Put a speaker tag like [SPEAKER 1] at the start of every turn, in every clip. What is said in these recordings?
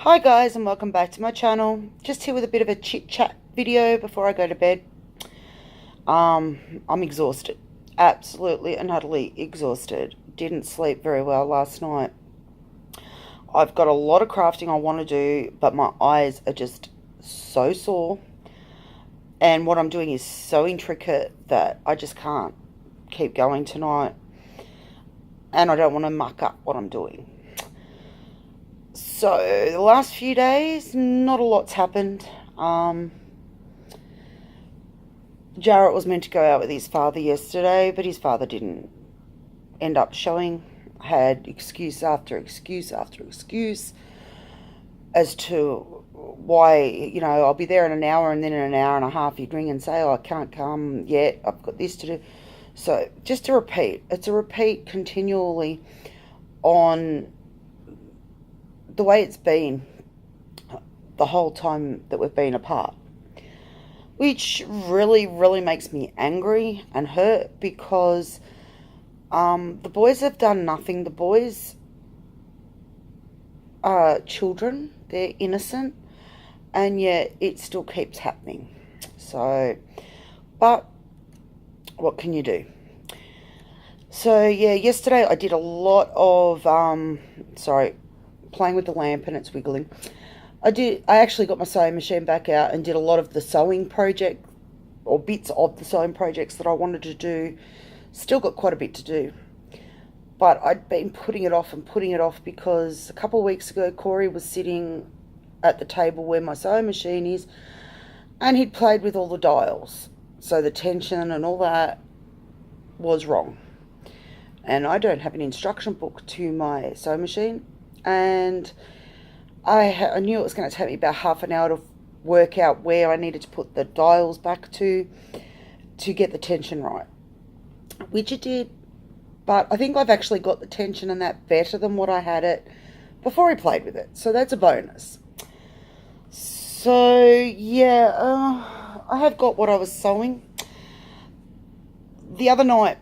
[SPEAKER 1] Hi guys, and welcome back to my channel. Just here with a bit of a chit chat video before I go to bed. I'm exhausted. Absolutely and utterly exhausted. Didn't sleep very well last night. I've got a lot of crafting I want to do, but my eyes are just so sore. And what I'm doing is so intricate that I just can't keep going tonight. And I don't want to muck up what I'm doing. So, the last few days, not a lot's happened. Jarrett was meant to go out with his father yesterday, but his father didn't end up showing. Had excuse after excuse after excuse as to why, I'll be there in an hour, and then in an hour and a half he'd ring and say, oh, I can't come yet, I've got this to do. So, just a repeat. It's a repeat continually on the way it's been the whole time that we've been apart, which really, really makes me angry and hurt because the boys have done nothing. The boys are children, they're innocent, and yet it still keeps happening. So, but what can you do? So, yeah, yesterday I did a lot of, playing with the lamp and it's wiggling. I actually got my sewing machine back out and did a lot of the sewing project, or bits of the sewing projects that I wanted to do. Still got quite a bit to do, but I'd been putting it off because a couple of weeks ago Corey was sitting at the table where my sewing machine is, and he'd played with all the dials, so the tension and all that was wrong. And I don't have an instruction book to my sewing machine, and I knew it was going to take me about half an hour to work out where I needed to put the dials back to get the tension right, which it did. But I think I've actually got the tension and that better than what I had it before I played with it, so that's a bonus. So yeah, I have got what I was sewing. The other night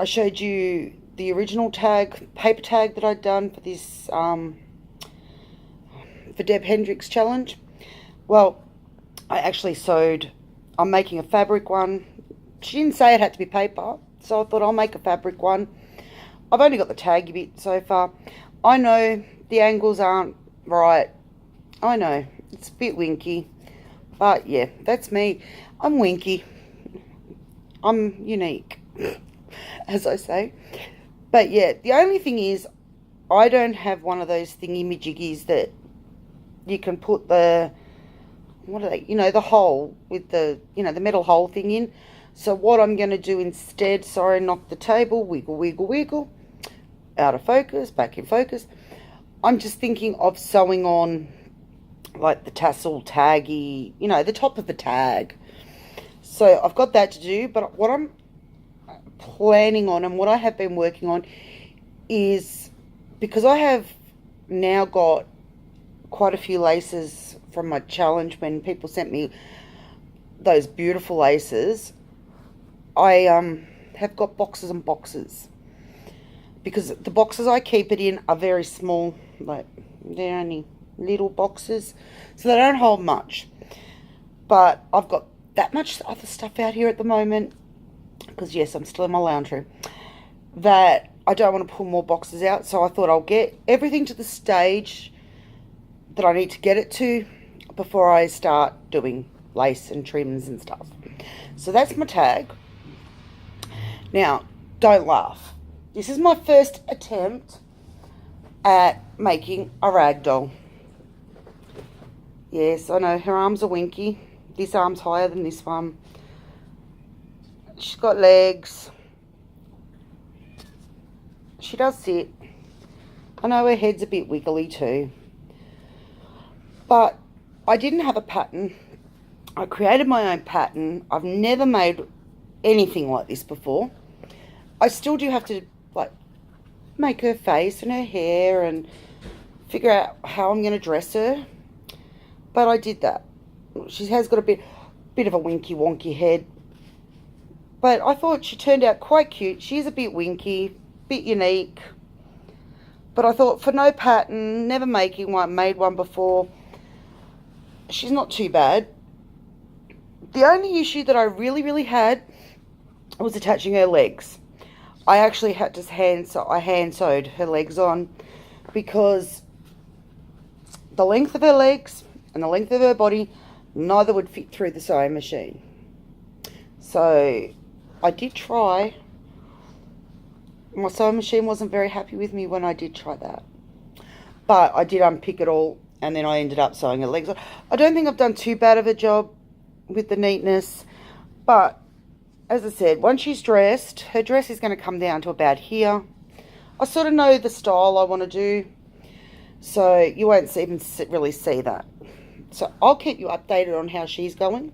[SPEAKER 1] I showed you the original paper tag that I'd done for this for Deb Hendricks challenge. Well, I actually sewed, I'm making a fabric one. She didn't say it had to be paper, so I thought I'll make a fabric one. I've only got the taggy bit so far. I know the angles aren't right. I know, it's a bit winky. But yeah, that's me. I'm winky. I'm unique, as I say. But yeah, the only thing is, I don't have one of those thingy-majiggies that you can put the, what are they, the hole with the, the metal hole thing in. So what I'm going to do instead, sorry, knock the table, wiggle, wiggle, wiggle, out of focus, back in focus. I'm just thinking of sewing on, like, the tassel taggy, the top of the tag. So I've got that to do, but what I'm planning on and what I have been working on is, because I have now got quite a few laces from my challenge when people sent me those beautiful laces, I have got boxes and boxes, because the boxes I keep it in are very small, like they're only little boxes, so they don't hold much. But I've got that much other stuff out here at the moment, because yes, I'm still in my lounge room, that I don't want to pull more boxes out. So I thought I'll get everything to the stage that I need to get it to before I start doing lace and trims and stuff. So that's my tag. Now, don't laugh. This is my first attempt at making a rag doll. Yes, I know, her arms are winky. This arm's higher than this one. She's got legs. She does sit. I know her head's a bit wiggly too. But I didn't have a pattern. I created my own pattern. I've never made anything like this before. I still do have to, like, make her face and her hair and figure out how I'm going to dress her. But I did that. She has got a bit of a winky wonky head. But I thought she turned out quite cute. She's a bit winky, bit unique. But I thought, for no pattern, never making one, made one before, she's not too bad. The only issue that I really had was attaching her legs. I actually had to hand sewed her legs on, because the length of her legs and the length of her body, neither would fit through the sewing machine. So I did try. My sewing machine wasn't very happy with me when I did try that. But I did unpick it all, and then I ended up sewing her legs on. I don't think I've done too bad of a job with the neatness, but as I said, once she's dressed, her dress is going to come down to about here. I sort of know the style I want to do, so you won't even really see that. So I'll keep you updated on how she's going.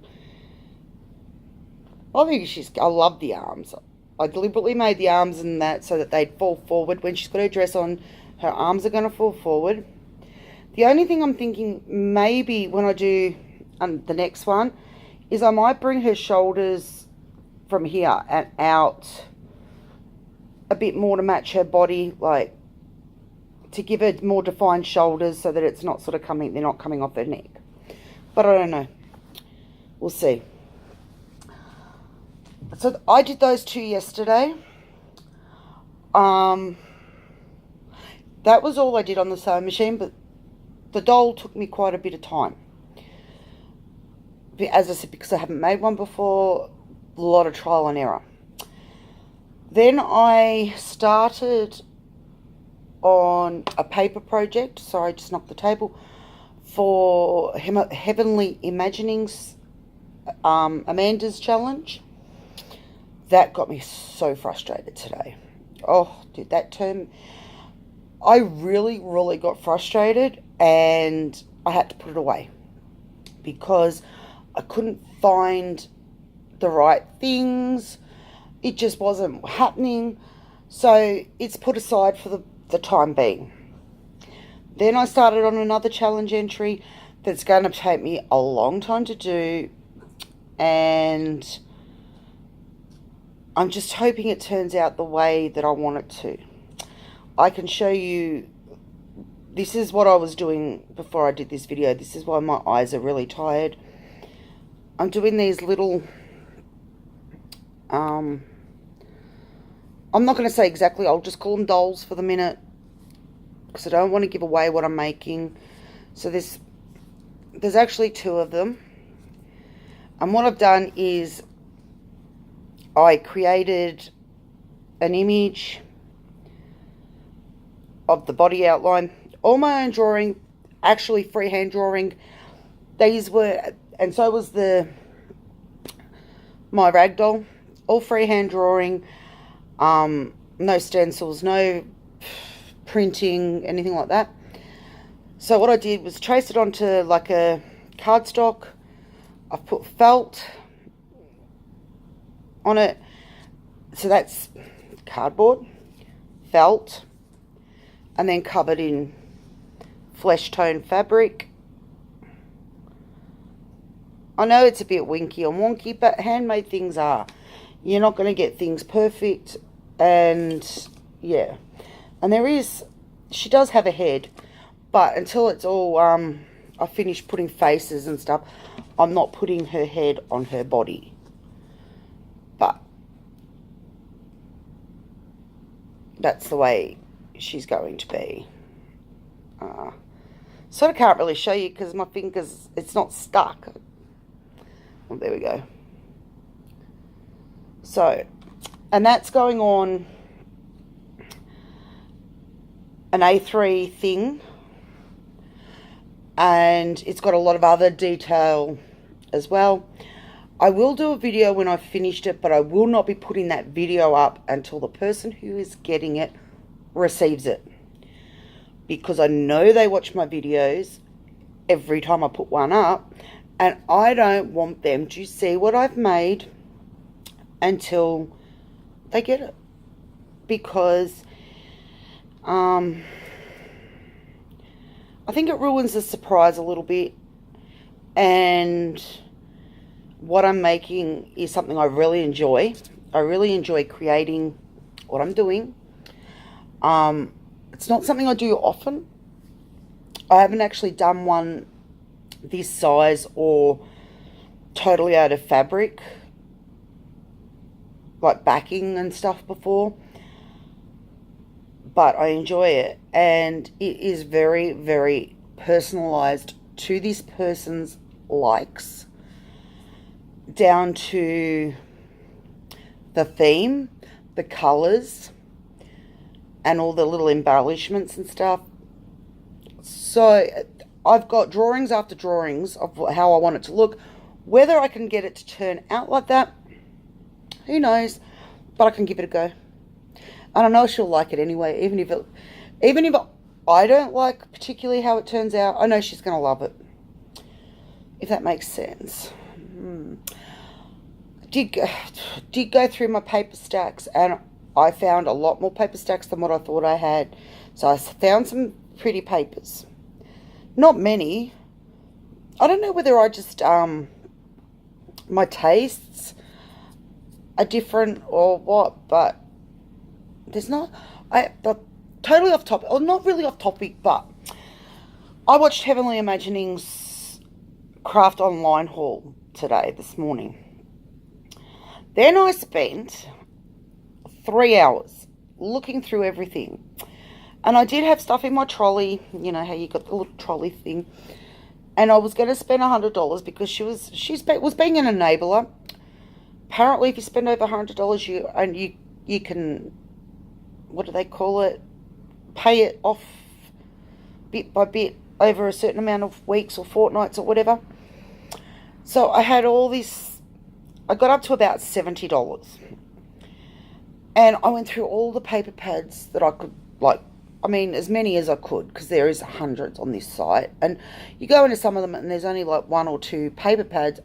[SPEAKER 1] I love the arms. I deliberately made the arms and that so that they'd fall forward. When she's got her dress on, her arms are going to fall forward. The only thing I'm thinking, maybe when I do the next one, is I might bring her shoulders from here and out a bit more to match her body, like to give her more defined shoulders, so that it's not sort of they're not coming off her neck. But I don't know. We'll see. So I did those two yesterday. That was all I did on the sewing machine, but the doll took me quite a bit of time. As I said, because I haven't made one before, a lot of trial and error. Then I started on a paper project. Sorry, I just knocked the table. For Heavenly Imaginings, Amanda's challenge. That got me so frustrated today. Oh, dude, that term. I really got frustrated, and I had to put it away because I couldn't find the right things. It just wasn't happening. So it's put aside for the time being. Then I started on another challenge entry that's going to take me a long time to do, and I'm just hoping it turns out the way that I want it to. I can show you, this is what I was doing before I did this video. This is why my eyes are really tired. I'm doing these little, I'm not going to say exactly, I'll just call them dolls for the minute, because I don't want to give away what I'm making. So there's actually two of them. And what I've done is I created an image of the body outline. All my own drawing, actually freehand drawing. These were, and so was my ragdoll. All freehand drawing. No stencils, no printing, anything like that. So what I did was trace it onto like a cardstock. I've put felt on it. So that's cardboard, felt, and then covered in flesh tone fabric. I know it's a bit winky and wonky, but handmade things are. You're not going to get things perfect, and yeah. And she does have a head, but until it's all, I finish putting faces and stuff, I'm not putting her head on her body. But that's the way she's going to be. Sort of can't really show you because my fingers, it's not stuck. Well, there we go. So, and that's going on an A3 thing, and it's got a lot of other detail as well. I will do a video when I've finished it, but I will not be putting that video up until the person who is getting it receives it, because I know they watch my videos every time I put one up, and I don't want them to see what I've made until they get it, because I think it ruins the surprise a little bit. And what I'm making is something I really enjoy. I really enjoy creating what I'm doing. It's not something I do often. I haven't actually done one this size or totally out of fabric, like backing and stuff before. But I enjoy it, and it is very, very personalized to this person's likes, down to the theme, the colors, and all the little embellishments and stuff. So I've got drawings after drawings of how I want it to look. Whether I can get it to turn out like that, who knows, but I can give it a go. And I know she'll like it anyway, even if I don't like particularly how it turns out, I know she's going to love it, if that makes sense. Did go through my paper stacks, and I found a lot more paper stacks than what I thought I had. So I found some pretty papers. Not many. I don't know whether I just, my tastes are different or what, but there's not, totally off topic, or not really off topic, but I watched Heavenly Imagining's craft online haul this morning. Then I spent 3 hours looking through everything. And I did have stuff in my trolley, you know how you got the little trolley thing. And I was going to spend $100 because she was being an enabler. Apparently, if you spend over $100, you can, what do they call it? Pay it off bit by bit over a certain amount of weeks or fortnights or whatever. So I had all this. I got up to about $70. And I went through all the paper pads that I could, as many as I could, because there is hundreds on this site. And you go into some of them and there's only like 1 or 2 paper pads,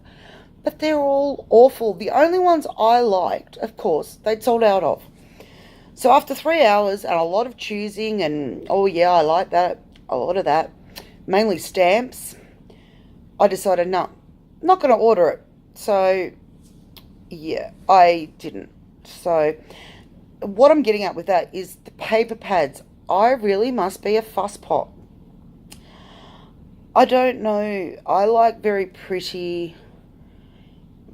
[SPEAKER 1] but they're all awful. The only ones I liked, of course, they'd sold out of. So after 3 hours and a lot of choosing and, oh yeah, I like that, a lot of that, mainly stamps, I decided, no, not going to order it. So yeah, I didn't. So what I'm getting at with that is the paper pads. I really must be a fusspot. I don't know. I like very pretty,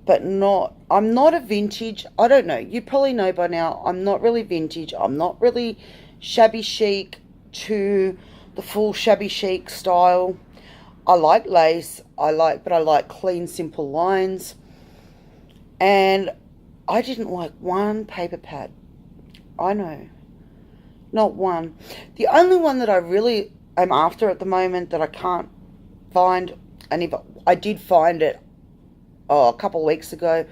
[SPEAKER 1] but I'm not a vintage. I don't know. You probably know by now, I'm not really vintage. I'm not really shabby chic to the full shabby chic style. I like lace. But I like clean, simple lines. And I didn't like one paper pad. I know. Not one. The only one that I really am after at the moment that I can't find, and if I did find it a couple of weeks ago,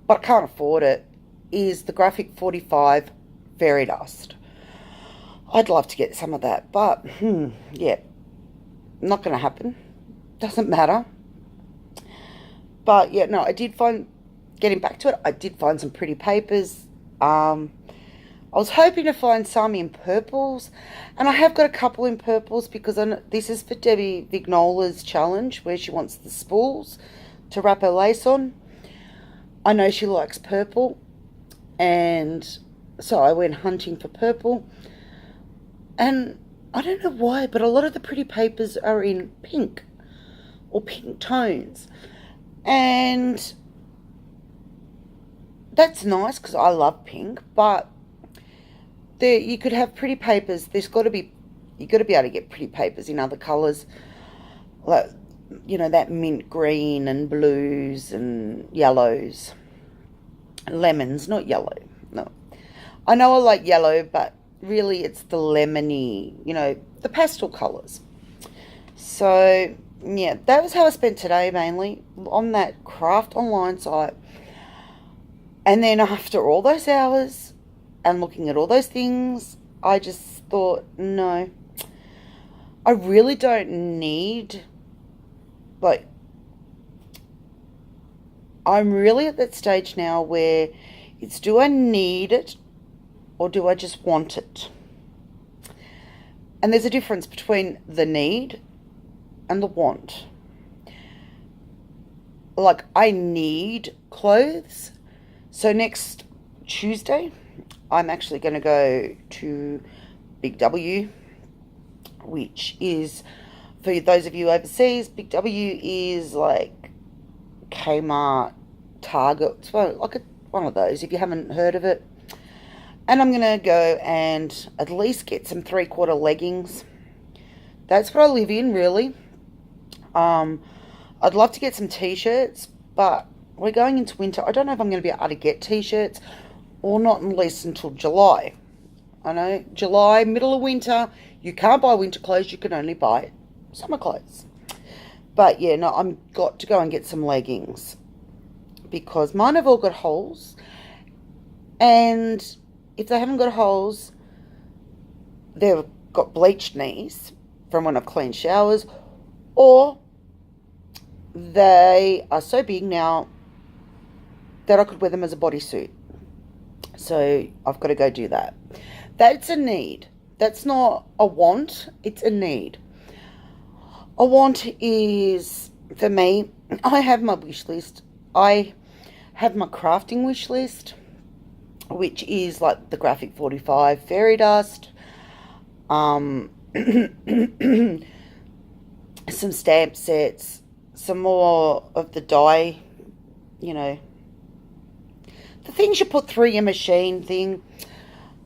[SPEAKER 1] but I can't afford it, is the Graphic 45 Fairy Dust. I'd love to get some of that, but yeah, not going to happen. Doesn't matter. But yeah, no, getting back to it, I did find some pretty papers. I was hoping to find some in purples, and I have got a couple in purples because this is for Debbie Vignola's challenge where she wants the spools to wrap her lace on. I know she likes purple, and so I went hunting for purple. And I don't know why, but a lot of the pretty papers are in pink or pink tones. And that's nice because I love pink, but you could have pretty papers. You've got to be able to get pretty papers in other colours, like, you know, that mint green and blues and yellows, lemons, not yellow. No, I know I like yellow, but really it's the lemony, you know, the pastel colours. So yeah, that was how I spent today, mainly on that craft online site. And then after all those hours and looking at all those things, I just thought, no, I really don't need, I'm really at that stage now where it's, do I need it or do I just want it? And there's a difference between the need and the want. Like, I need clothes. So next Tuesday, I'm actually going to go to Big W which is, for those of you overseas, Big W is like Kmart, Target. It's one of those, if you haven't heard of it. And I'm going to go and at least get some 3/4 leggings. That's what I live in, really. I'd love to get some t-shirts, but we're going into winter. I don't know if I'm going to be able to get t-shirts or not, at least until July. I know, July, middle of winter, you can't buy winter clothes, you can only buy summer clothes. But yeah, no, I'm got to go and get some leggings because mine have all got holes, and if they haven't got holes, they've got bleached knees from when I've cleaned showers, or they are so big now that I could wear them as a bodysuit. So I've got to go do that. That's a need. That's not a want, it's a need. A want is, for me, I have my wish list. I have my crafting wish list, which is like the Graphic 45 fairy dust, some stamp sets, some more of the dye, the things you put through your machine thing.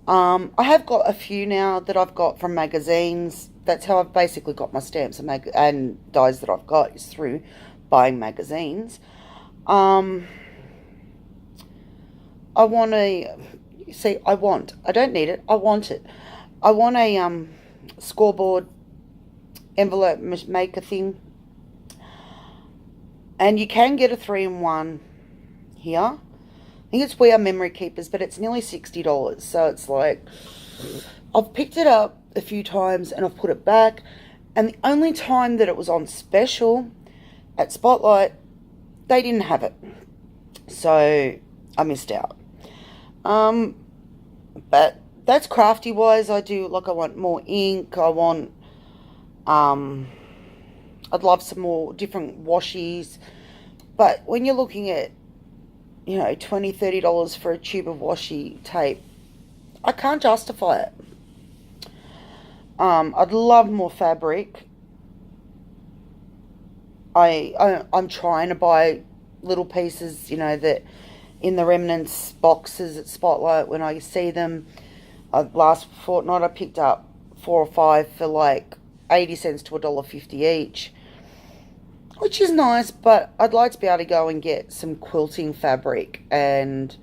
[SPEAKER 1] I have got a few now that I've got from magazines. That's how I've basically got my stamps and dyes that I've got, is through buying magazines. I want I don't need it, I want it. I want a scoreboard envelope maker thing. And you can get a 3-in-1 here. I think it's We Are Memory Keepers, but it's nearly $60. So it's like, I've picked it up a few times and I've put it back. And the only time that it was on special at Spotlight, they didn't have it. So I missed out. But that's crafty wise. I want more ink. I'd love some more different washies. But when you're looking at, $20, $30 for a tube of washi tape, I can't justify it. I'd love more fabric. I'm trying to buy little pieces, that in the remnants boxes at Spotlight when I see them. Last fortnight I picked up 4 or 5 for like 80 cents to $1.50 each, which is nice, but I'd like to be able to go and get some quilting fabric and,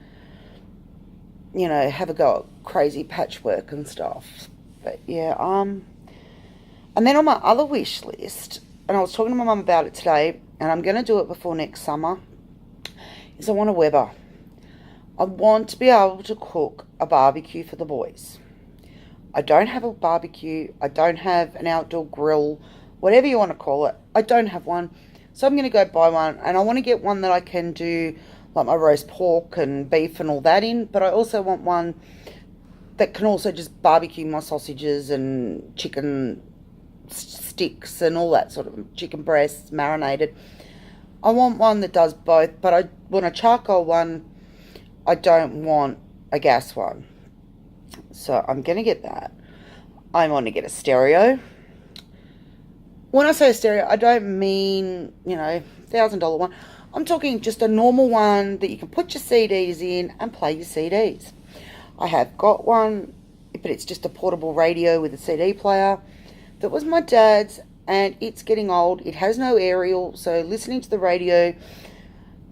[SPEAKER 1] have a go at crazy patchwork and stuff. But yeah, and then on my other wish list, and I was talking to my mum about it today, and I'm going to do it before next summer, is I want a Weber. I want to be able to cook a barbecue for the boys. I don't have a barbecue. I don't have an outdoor grill, whatever you want to call it. I don't have one. So I'm going to go buy one, and I want to get one that I can do like my roast pork and beef and all that in, but I also want one that can also just barbecue my sausages and chicken sticks and all that sort of chicken breasts marinated. I want one that does both, but I want a charcoal one. I don't want a gas one. So I'm going to get that. I want to get a stereo. When I say a stereo, I don't mean, $1,000 one. I'm talking just a normal one that you can put your CDs in and play your CDs. I have got one, but it's just a portable radio with a CD player. That was my dad's, and it's getting old. It has no aerial, so listening to the radio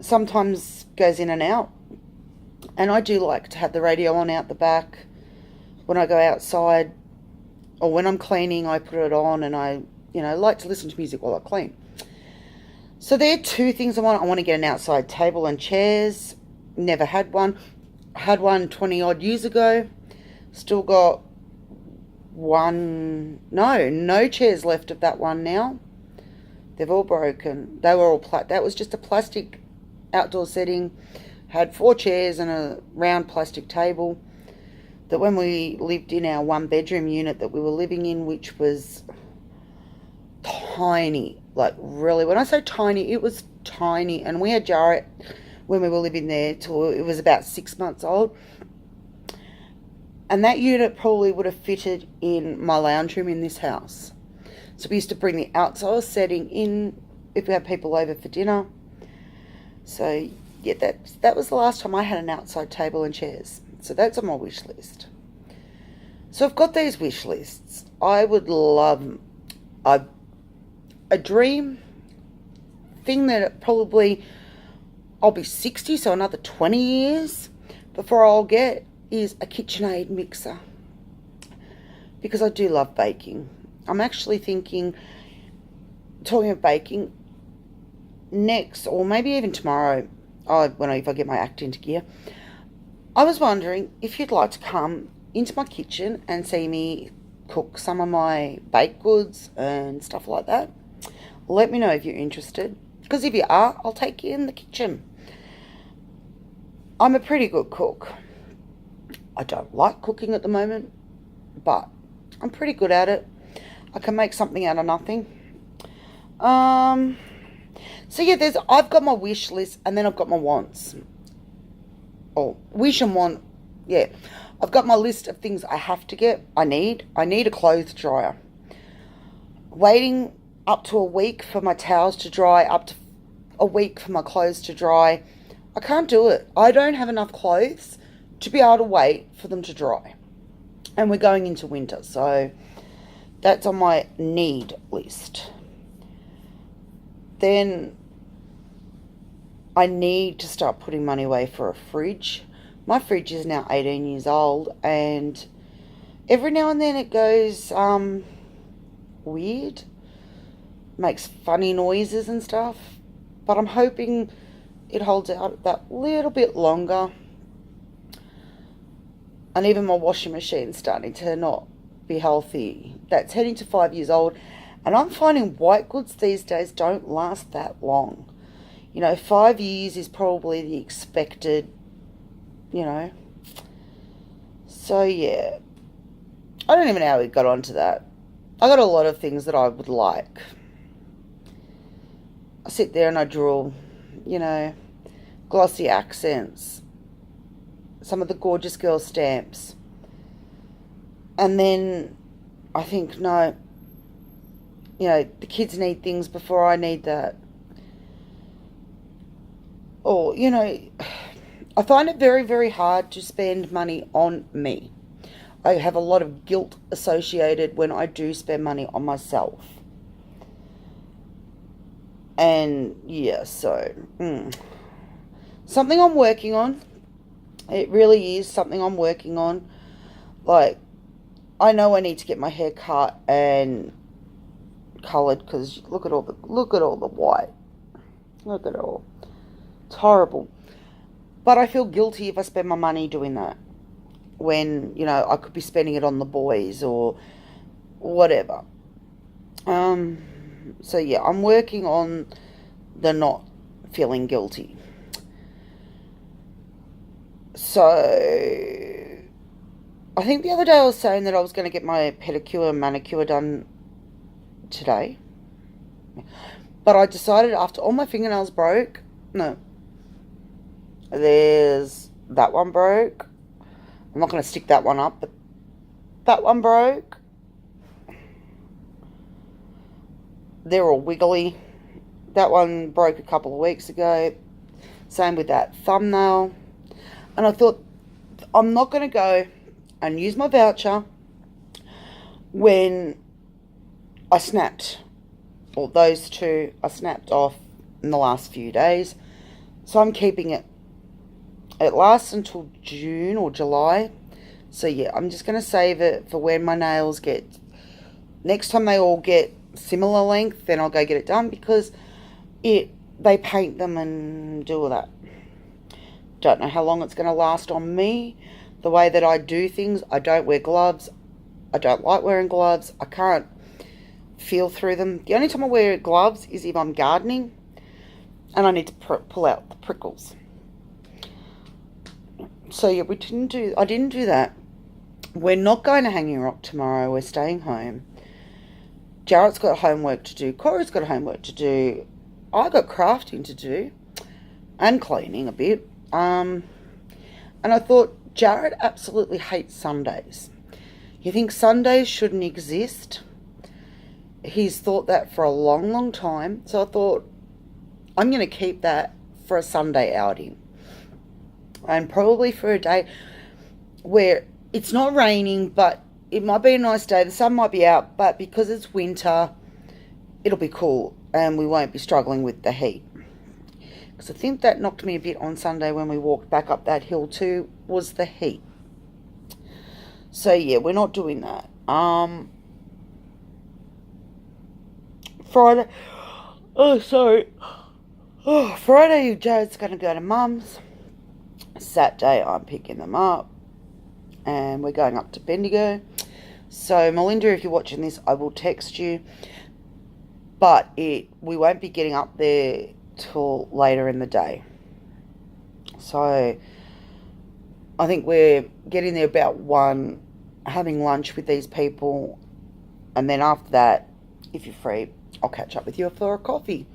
[SPEAKER 1] sometimes goes in and out. And I do like to have the radio on out the back when I go outside, or when I'm cleaning, I put it on, and I like to listen to music while I clean. So there are 2 things I want. I want to get an outside table and chairs. Never had one. Had one 20 odd years ago. Still got no chairs left of that one now. They've all broken. They were all that was just a plastic outdoor setting. Had 4 chairs and a round plastic table. That when we lived in our 1-bedroom unit that we were living in, which was tiny, like really, when I say tiny, it was tiny. And we had Jarrett when we were living there till it was about 6 months old. And that unit probably would have fitted in my lounge room in this house. So we used to bring the outside setting in if we had people over for dinner. So yeah, that was the last time I had an outside table and chairs. So that's on my wish list. So I've got these wish lists. I would love a dream thing that probably I'll be 60, so another 20 years before I'll get is a KitchenAid mixer. Because I do love baking. I'm actually thinking, talking of baking, next, or maybe even tomorrow, if I get my act into gear, I was wondering if you'd like to come into my kitchen and see me cook some of my baked goods and stuff like that. Let me know if you're interested, because if you are, I'll take you in the kitchen. I'm a pretty good cook. I don't like cooking at the moment, but I'm pretty good at it. I can make something out of nothing. So yeah, I've got my wish list, and then I've got my wants. Or wish and want, yeah. I've got my list of things I have to get. I need a clothes dryer. Waiting up to a week for my towels to dry, up to a week for my clothes to dry. I can't do it. I don't have enough clothes to be able to wait for them to dry. And we're going into winter, so that's on my need list. Then I need to start putting money away for a fridge. My fridge is now 18 years old, and every now and then it goes weird, makes funny noises and stuff, but I'm hoping it holds out that little bit longer. And even my washing machine's starting to not be healthy. That's heading to 5 years old, and I'm finding white goods these days don't last that long. 5 years is probably the expected, So yeah, I don't even know how we got onto that. I got a lot of things that I would like. I sit there and I draw, glossy accents, some of the Gorgeous Girl stamps. And then I think, no, the kids need things before I need that. Or, I find it very, very hard to spend money on me. I have a lot of guilt associated when I do spend money on myself. And yeah, so something I'm working on. It really is something I'm working on. Like, I know I need to get my hair cut and coloured, because look at all the white. Look at it all. It's horrible. But I feel guilty if I spend my money doing that, when, I could be spending it on the boys or whatever. So yeah, I'm working on the not feeling guilty. So I think the other day I was saying that I was going to get my pedicure and manicure done today. But I decided after all my fingernails broke, no. There's that one broke. I'm not going to stick that one up, but that one broke. They're all wiggly. That one broke a couple of weeks ago. Same with that thumbnail. And I thought, I'm not going to go and use my voucher when I snapped, or those two I snapped off in the last few days. So I'm keeping it. It lasts until June or July. So yeah, I'm just going to save it for when my nails get, next time they all get similar length, then I'll go get it done, because they paint them and do all that. Don't know how long it's going to last on me. The way that I do things, I don't wear gloves. I don't like wearing gloves. I can't feel through them. The only time I wear gloves is if I'm gardening and I need to pull out the prickles. So yeah, I didn't do that. We're not going to Hanging Rock tomorrow. We're staying home. Jarrett's got homework to do. Corey's got homework to do. I got crafting to do and cleaning a bit. And I thought, Jared absolutely hates Sundays. He thinks Sundays shouldn't exist. He's thought that for a long, long time. So I thought, I'm going to keep that for a Sunday outing. And probably for a day where it's not raining, but it might be a nice day. The sun might be out, but because it's winter, it'll be cool and we won't be struggling with the heat. Because I think that knocked me a bit on Sunday when we walked back up that hill too, was the heat. So yeah, we're not doing that. Friday. Oh, sorry. Oh, Friday, Jared's going to go to Mum's. Saturday, I'm picking them up. And we're going up to Bendigo. So, Melinda, if you're watching this, I will text you. But we won't be getting up there till later in the day. So, I think we're getting there about 1, having lunch with these people. And then after that, if you're free, I'll catch up with you for a coffee.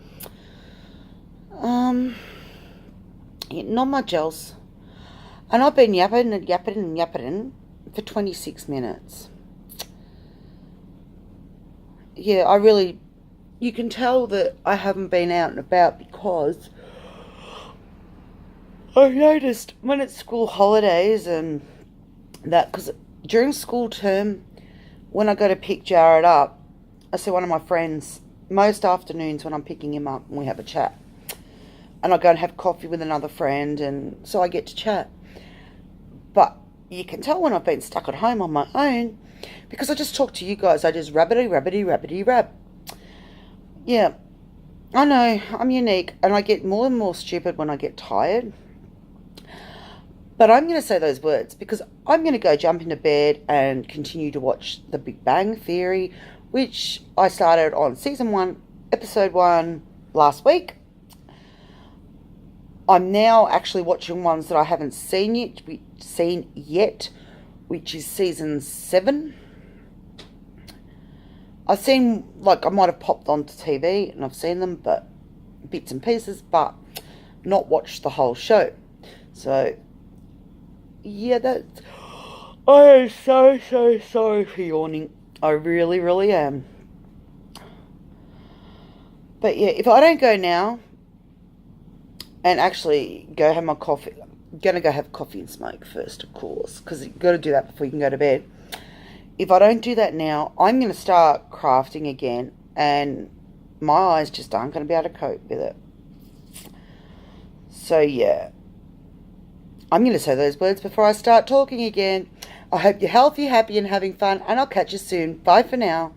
[SPEAKER 1] Yeah, not much else. And I've been yapping and yapping and yapping for 26 minutes. Yeah, you can tell that I haven't been out and about because I've noticed when it's school holidays and that, because during school term, when I go to pick Jared up, I see one of my friends most afternoons when I'm picking him up and we have a chat. And I go and have coffee with another friend, and so I get to chat. But you can tell when I've been stuck at home on my own because I just talk to you guys. I just rabbity. Yeah, I know, I'm unique, and I get more and more stupid when I get tired. But I'm going to say those words because I'm going to go jump into bed and continue to watch The Big Bang Theory, which I started on season 1, episode 1 last week. I'm now actually watching ones that I haven't seen yet, which is season 7. I've seen, I might have popped onto TV and I've seen them, but bits and pieces, but not watched the whole show. So, yeah, I am so sorry for yawning. I really, really am. But yeah, if I don't go now and actually go have my coffee, I'm going to go have coffee and smoke first, of course, because you've got to do that before you can go to bed. If I don't do that now, I'm going to start crafting again, and my eyes just aren't going to be able to cope with it. So, yeah. I'm going to say those words before I start talking again. I hope you're healthy, happy, and having fun, and I'll catch you soon. Bye for now.